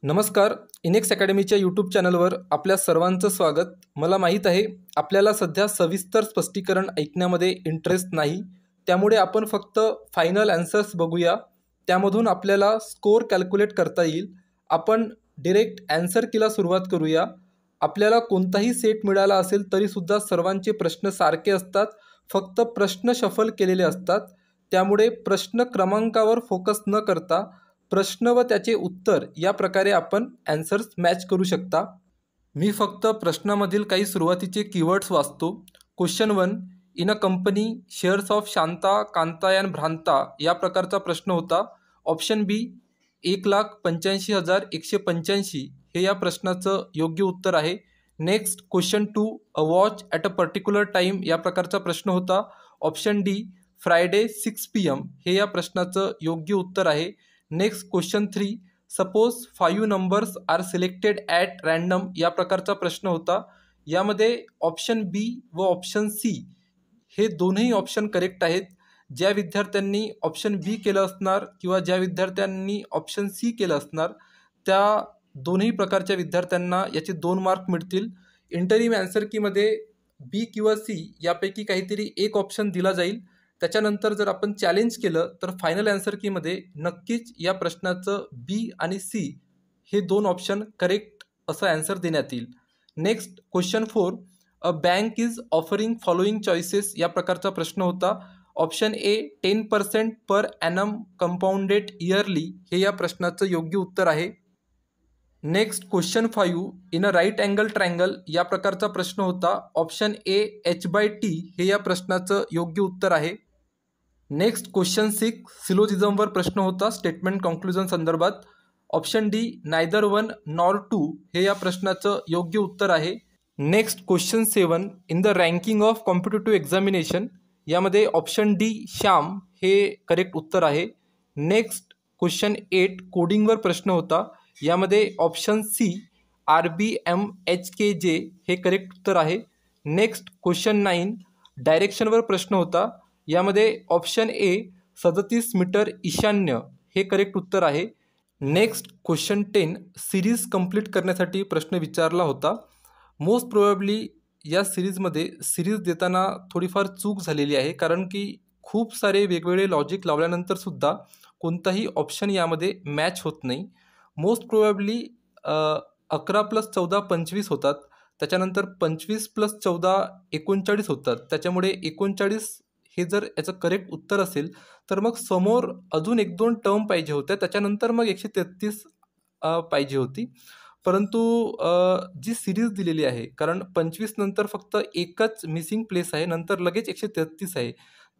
नमस्कार. इनेक्स अकॅडमीच्या यूट्यूब चॅनलवर आपल्या सर्वांचं स्वागत. मला माहीत आहे आपल्याला सध्या सविस्तर स्पष्टीकरण ऐकण्यामध्ये इंटरेस्ट नाही, त्यामुळे आपण फक्त फायनल ॲन्सर्स बघूया. त्यामधून आपल्याला स्कोअर कॅल्क्युलेट करता येईल. आपण डिरेक्ट ॲन्सर कीला सुरुवात करूया. आपल्याला कोणताही सेट मिळाला असेल तरीसुद्धा सर्वांचे प्रश्न सारखे असतात, फक्त प्रश्न शफल केलेले असतात. त्यामुळे प्रश्न क्रमांकावर फोकस न करता प्रश्न व त्याचे उत्तर या प्रकारे आपण ॲन्सर्स मॅच करू शकता. मी फक्त प्रश्नामधील काही सुरुवातीचे कीवर्ड्स वाचतो. Question 1, in a company shares of Shanta Kanta and Bhranta या प्रकारचा प्रश्न होता. ऑप्शन बी 1,85,185 हे या प्रश्नाचं योग्य उत्तर आहे. Next question 2, a watch at a particular time या प्रकारचा प्रश्न होता. ऑप्शन डी फ्रायडे 6 PM हे या प्रश्नाचं योग्य उत्तर आहे. Next question 3, suppose 5 numbers are selected at random या प्रकारचा प्रश्न होता. यामध्ये ऑप्शन बी व ऑप्शन सी हे दोन्ही ऑप्शन करेक्ट आहेत. ज्या विद्यार्थ्यांनी ऑप्शन बी केलं असणार किंवा ज्या विद्यार्थ्यांनी ऑप्शन सी केलं असणार त्या दोन्ही प्रकारच्या विद्यार्थ्यांना याचे 2 मार्क मिळतील. इंटरिम ॲन्सर कीमध्ये बी किंवा सी यापैकी काहीतरी एक ऑप्शन दिला जाईल. त्याच्यानंतर जर आपण चॅलेंज केलं तर फायनल ॲन्सर कीमध्ये नक्कीच या प्रश्नाचं बी आणि सी हे 2 ऑप्शन करेक्ट असं ॲन्सर देण्यात येईल. Next question 4, a bank is offering following choices या प्रकारचा प्रश्न होता. Option A 10% per annum compounded yearly हे या प्रश्नाचं योग्य उत्तर आहे. Next question 5, in a right angle triangle या प्रकारचा प्रश्न होता. ऑप्शन ए h/t हे या प्रश्नाचं योग्य उत्तर आहे. नेक्स्ट क्वेश्चन 6, सिलोजिझमवर प्रश्न होता स्टेटमेंट कॉन्क्लुजन संदर्भात. ऑप्शन डी नायदर 1 नॉर 2 हे या प्रश्नाचं योग्य उत्तर आहे. Next question 7, in the ranking of competitive examination यामध्ये ऑप्शन डी श्याम हे करेक्ट उत्तर आहे. नेक्स्ट क्वेश्चन 8, कोडिंगवर प्रश्न होता. यामध्ये ऑप्शन सी RBMHKJ हे करेक्ट उत्तर आहे. नेक्स्ट क्वेश्चन 9, डायरेक्शनवर प्रश्न होता. यामध्ये ऑप्शन ए 37 मीटर ईशान्य हे करेक्ट उत्तर आहे. नेक्स्ट क्वेश्चन 10, सिरीज कंप्लीट करण्यासाठी प्रश्न विचारला होता. मोस्ट प्रोबॅबली या सिरीजमध्ये सिरीज देताना थोडीफार चूक झालेली आहे, कारण की खूप सारे वेगवेगळे लॉजिक लावल्यानंतरसुद्धा कोणताही ऑप्शन यामध्ये मॅच होत नाही. मोस्ट प्रोबॅबली 11 + 14 25 होतात. त्याच्यानंतर 25 + 14 39 होतात. त्याच्यामुळे 39 हे जर याचं करेक्ट उत्तर असेल तर मग समोर अजून 1-2 टर्म पाहिजे होत्या. त्याच्यानंतर मग 133 पाहिजे होती. परंतु जी सिरीज दिलेली आहे, कारण 25 नंतर फक्त एकच मिसिंग प्लेस आहे, नंतर लगेच 133 आहे,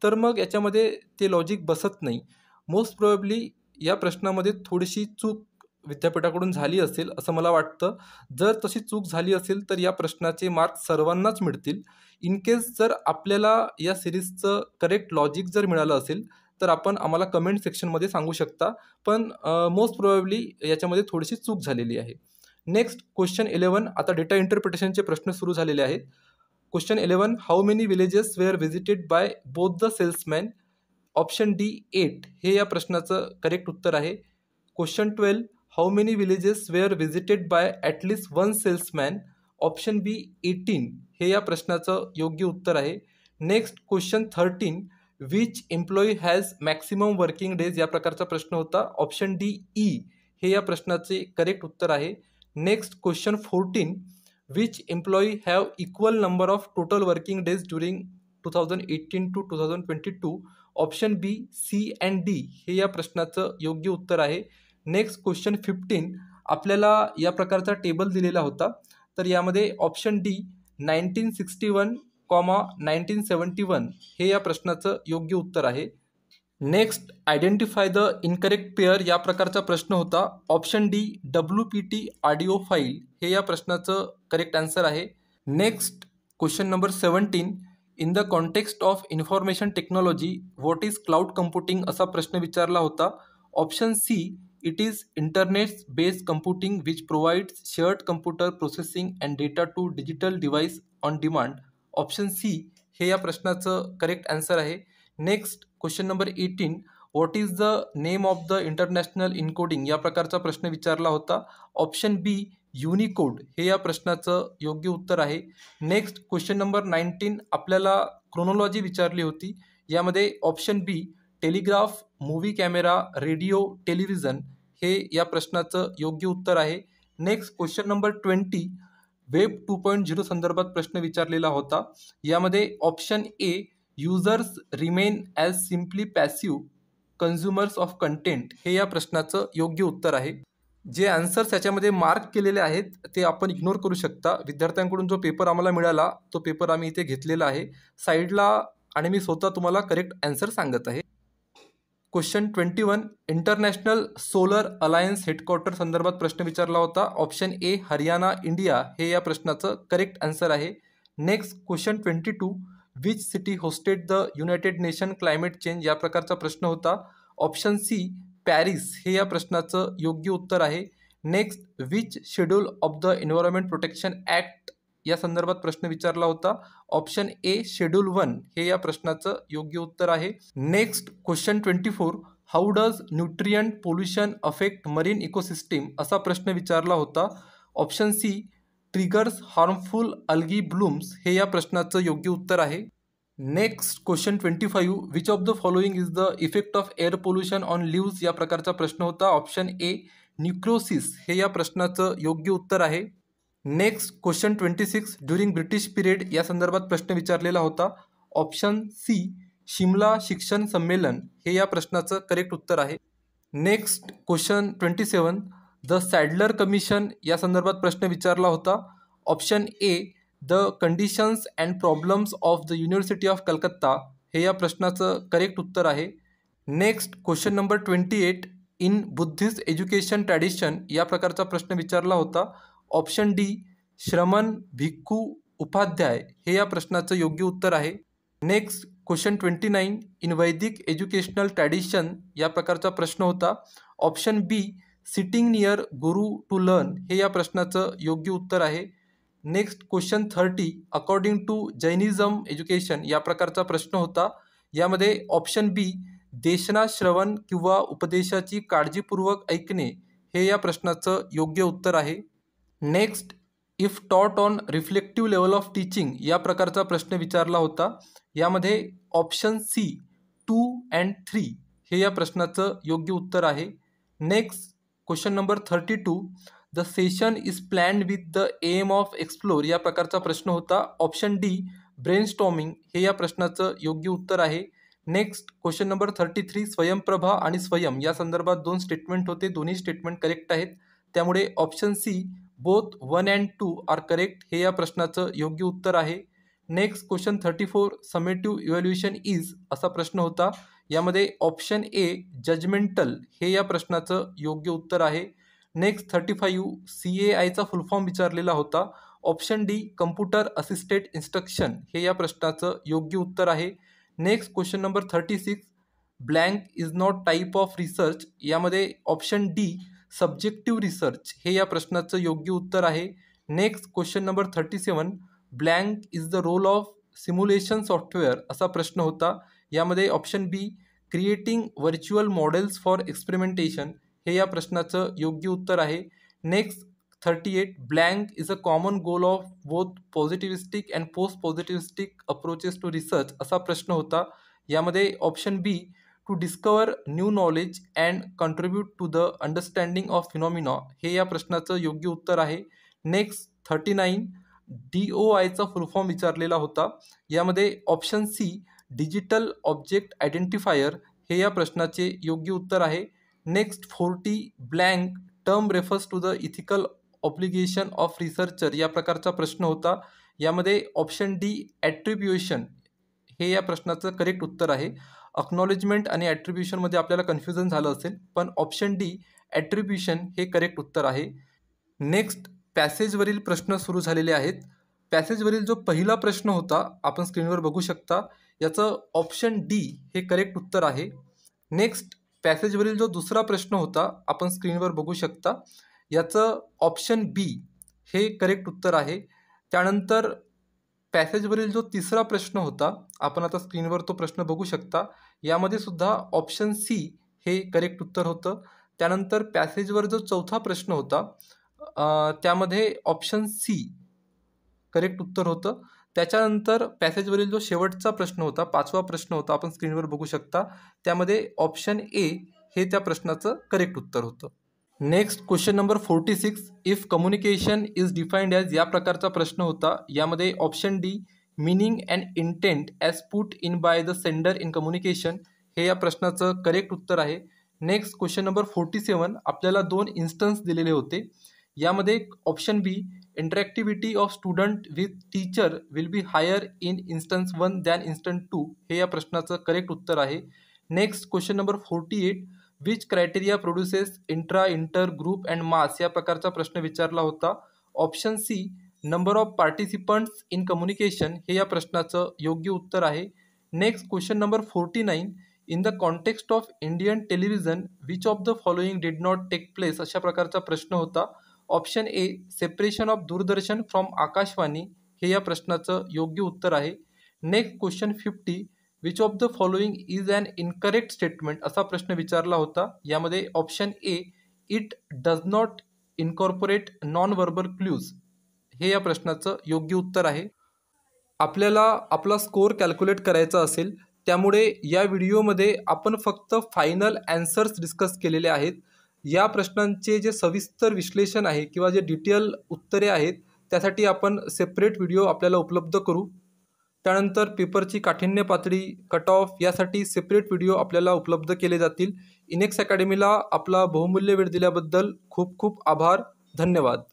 तर मग याच्यामध्ये ते लॉजिक बसत नाही. मोस्ट प्रोबॅबली या प्रश्नामध्ये थोडीशी चूक विद्यापीठाकडून झाली असेल असं मला वाटतं. जर तशी चूक झाली असेल तर या प्रश्नाचे मार्क सर्वांनाच मिळतील. इन केस जर आपल्याला या सिरीजचं करेक्ट लॉजिक जर मिळालं असेल तर आपण आम्हाला कमेंट सेक्शनमध्ये सांगू शकता. पण मोस्ट प्रोबॅबली याच्यामध्ये थोडीशी चूक झालेली आहे. नेक्स्ट क्वेश्चन 11, आता डेटा इंटरप्रिटेशनचे प्रश्न सुरू झालेले आहेत. Question 11, how many villages were visited by both the salesman. Option D 8 हे या प्रश्नाचं करेक्ट उत्तर आहे. Question 12, how many villages were visited by at least 1 salesman. Option B 18 हे या प्रश्नाचं योग्य उत्तर आहे. Next question 13, which employee has maximum working days या प्रकारचा प्रश्न होता. ऑप्शन डी ई हे या प्रश्नाचे करेक्ट उत्तर आहे. Next question 14, which employee have equal number of total working days during 2018 to 2022. Option B C and D हे या प्रश्नाचं योग्य उत्तर आहे. नेक्स्ट क्वेश्चन 15, आपल्याला या प्रकारचा टेबल दिलेला होता. तर यामध्ये ऑप्शन डी 1961, 1971 हे या प्रश्नाचं योग्य उत्तर आहे. Next identify the incorrect pair या प्रकारचा प्रश्न होता. Option D WPT audio file हे या प्रश्नाचं करेक्ट आन्सर आहे. Next question number 17, in the context of information technology what is cloud computing असा प्रश्न विचारला होता. Option C it is internet based computing which provides shared computer processing and data to digital device on demand. Option C हे या प्रश्नाचं correct answer आहे. Next question number 18, what is the name of the international encoding या प्रकारचा प्रश्न विचारला होता. Option बी Unicode हे या प्रश्नाचं योग्य उत्तर आहे. नेक्स्ट क्वेश्चन नंबर 19 आपल्याला क्रोनॉलॉजी विचारली होती. यामध्ये option B telegraph, movie camera, radio, television हे या प्रश्नाचं योग्य उत्तर आहे. नेक्स्ट क्वेश्चन नंबर 20 वेब 2.0 संदर्भात प्रश्न विचारलेला होता. यामध्ये option A users remain as simply passive consumers of content हे या प्रश्नाचं योग्य उत्तर आहे. जे आन्सर्स याच्यामध्ये मार्क केलेले आहेत ते आपण इग्नोर करू शकता. विद्यार्थ्यांकडून जो पेपर आम्हाला मिळाला तो पेपर आम्ही इथे घेतलेला आहे साईडला आणि मी स्वतः तुम्हाला करेक्ट आन्सर सांगत आहे. Question 21 international solar alliance headquarter संदर्भात प्रश्न विचारला होता. ऑप्शन ए हरियाणा इंडिया हे या प्रश्नाचं करेक्ट आन्सर आहे. Next question 22 which city hosted the United nation climate change या प्रकारचा प्रश्न होता. ऑप्शन सी पॅरिस हे या प्रश्नाचं योग्य उत्तर आहे. Next which schedule of the environment protection act या संदर्भात प्रश्न विचारला होता. ऑप्शन ए शेड्यूल 1 हे या प्रश्नाचं योग्य उत्तर आहे. Next question 24 how does nutrient pollution affect marine ecosystem असा प्रश्न विचारला होता. Option C triggers harmful algae blooms हे या प्रश्नाचं योग्य उत्तर आहे. Next question 25 which of the following is the effect of air pollution on leaves या प्रकारचा प्रश्न होता. ऑप्शन ए न्यूक्रोसिस हे या प्रश्नाचं योग्य उत्तर आहे. Next question 26 during British period या संदर्भात प्रश्न विचारलेला होता. ऑप्शन सी शिमला शिक्षण संमेलन हे या प्रश्नाचं करेक्ट उत्तर आहे. Next question 27 the Sadler commission या संदर्भात प्रश्न विचारला होता. Option A the conditions and problems of the university of Calcutta हे या प्रश्नाचं करेक्ट उत्तर आहे. Next question number 28 in Buddhist education tradition या प्रकारचा प्रश्न विचारला होता. ऑप्शन डी श्रमण भिक्खू उपाध्याय हे या प्रश्नाचं योग्य उत्तर आहे. Next question 29 in Vedic educational tradition या प्रकारचा प्रश्न होता. Option B sitting near guru to learn हे या प्रश्नाचं योग्य उत्तर आहे. Next question 30 according to Jainism education या प्रकारचा प्रश्न होता. यामध्ये ऑप्शन बी देशना श्रवण किंवा उपदेशाची काळजीपूर्वक ऐकणे हे या प्रश्नाचं योग्य उत्तर आहे. नेक्स्ट इफ टॉट on reflective level of teaching या प्रकारचा प्रश्न विचारला होता. यामध्ये ऑप्शन सी 2 and 3 हे या प्रश्नाचं योग्य उत्तर आहे. Next question number 32 the session is planned with the aim of explore या प्रकारचा प्रश्न होता. ऑप्शन डी ब्रेनस्टॉर्मिंग हे या प्रश्नाचं योग्य उत्तर आहे. नेक्स्ट क्वेश्चन नंबर 33 स्वयंप्रभा आणि स्वयं या संदर्भात 2 स्टेटमेंट होते. दोन्ही स्टेटमेंट करेक्ट आहेत. त्यामुळे option C both 1 and 2 are correct हे या प्रश्नाचं योग्य उत्तर आहे. Next question 34 summative evaluation is असा प्रश्न होता. यामध्ये ऑप्शन ए जजमेंटल हे या प्रश्नाचं योग्य उत्तर आहे. नेक्स्ट 35 CAIचा फुल फॉर्म विचारलेला होता. Option D computer assisted instruction हे या प्रश्नाचं योग्य उत्तर आहे. Next question number 36 blank is not type of research यामध्ये ऑप्शन डी सब्जेक्टिव्ह रिसर्च हे या प्रश्नाचं योग्य उत्तर आहे. Next question number 37 blank is the role of simulation software असा प्रश्न होता. यामध्ये option B creating virtual models for experimentation हे या प्रश्नाचं योग्य उत्तर आहे. Next 38 blank is a common goal of both positivistic and post positivistic approaches to research असा प्रश्न होता. यामध्ये option B to discover new knowledge and contribute to the understanding of phenomena हे या प्रश्नाचं योग्य उत्तर आहे. नेक्स्ट 39 DOIचा फुल फॉर्म विचारलेला होता. यामध्ये option C digital object identifier हे या प्रश्नाचे योग्य उत्तर आहे. Next 40 blank term refers to the ethical obligation of researcher या प्रकारचा प्रश्न होता. यामध्ये ऑप्शन डी ॲट्रिब्युएशन हे या प्रश्नाचं करेक्ट उत्तर आहे. अक्नॉलेजमेंट आणि ॲट्रिब्युशनमध्ये आपल्याला कन्फ्युजन झालं असेल, पण ऑप्शन डी ॲट्रिब्युशन हे करेक्ट उत्तर आहे. नेक्स्ट पॅसेजवरील प्रश्न सुरू झालेले आहेत. पॅसेजवरील जो पहिला प्रश्न होता आपण स्क्रीनवर बघू शकता. याचं ऑप्शन डी हे करेक्ट उत्तर आहे. नेक्स्ट पॅसेजवरील जो दुसरा प्रश्न होता आपण स्क्रीनवर बघू शकता. याचं ऑप्शन बी हे करेक्ट उत्तर आहे. त्यानंतर पॅसेजवरील जो तिसरा प्रश्न होता आपण आता स्क्रीनवर तो प्रश्न बघू शकता. यामध्ये सुद्धा ऑप्शन सी हे करेक्ट उत्तर होतं. त्यानंतर पॅसेजवर जो चौथा प्रश्न होता त्यामध्ये ऑप्शन सी करेक्ट उत्तर होतं. त्याच्यानंतर पॅसेजवरील जो शेवटचा प्रश्न होता, 5वा प्रश्न होता, आपण स्क्रीनवर बघू शकता, त्यामध्ये ऑप्शन ए हे त्या प्रश्नाचं करेक्ट उत्तर होतं. Next question number 46, if communication is defined as, या प्रकारचा प्रश्न होता. यामध्ये option D meaning and intent as put in by the sender in communication हे या प्रश्नाचं करेक्ट उत्तर आहे. नेक्स्ट क्वेश्चन नंबर 47, आपल्याला 2 इन्स्टन्स दिलेले होते. यामध्ये option B interactivity of student with teacher will be higher in instance 1 than instance 2 हे या प्रश्नाचं करेक्ट उत्तर आहे. Next question number 48, which criteria produces intra, inter, group and mass या प्रकारचा प्रश्न विचारला होता. Option C number of participants in communication हे या प्रश्नाचं योग्य उत्तर आहे. Next question number 49, in the context of Indian television which of the following did not take place अशा प्रकारचा प्रश्न होता. Option A separation of Doordarshan from Akashvani हे या प्रश्नाचं योग्य उत्तर आहे. Next question 50, which of the following is an incorrect statement असा प्रश्न विचारला होता. यामध्ये option A it does not incorporate non verbal clues हे या प्रश्नाचं योग्य उत्तर आहे. आपल्याला आपला स्कोअर कॅल्क्युलेट करायचा असेल, त्यामुळे या व्हिडिओमध्ये आपण फक्त फायनल ॲन्सर्स डिस्कस केलेले आहेत. या प्रश्नांचे जे सविस्तर विश्लेषण आहे किंवा जे डिटेल उत्तरे आहेत त्यासाठी आपण सेपरेट व्हिडिओ आपल्याला उपलब्ध करू. त्यानंतर पेपरची काठिण्य पातळी, कट ऑफ यासाठी सेपरेट व्हिडिओ आपल्याला उपलब्ध केले जातील. इनेक्स अकॅडमीला आपला बहुमूल्य वेळ दिल्याबद्दल खूप खूप आभार. धन्यवाद.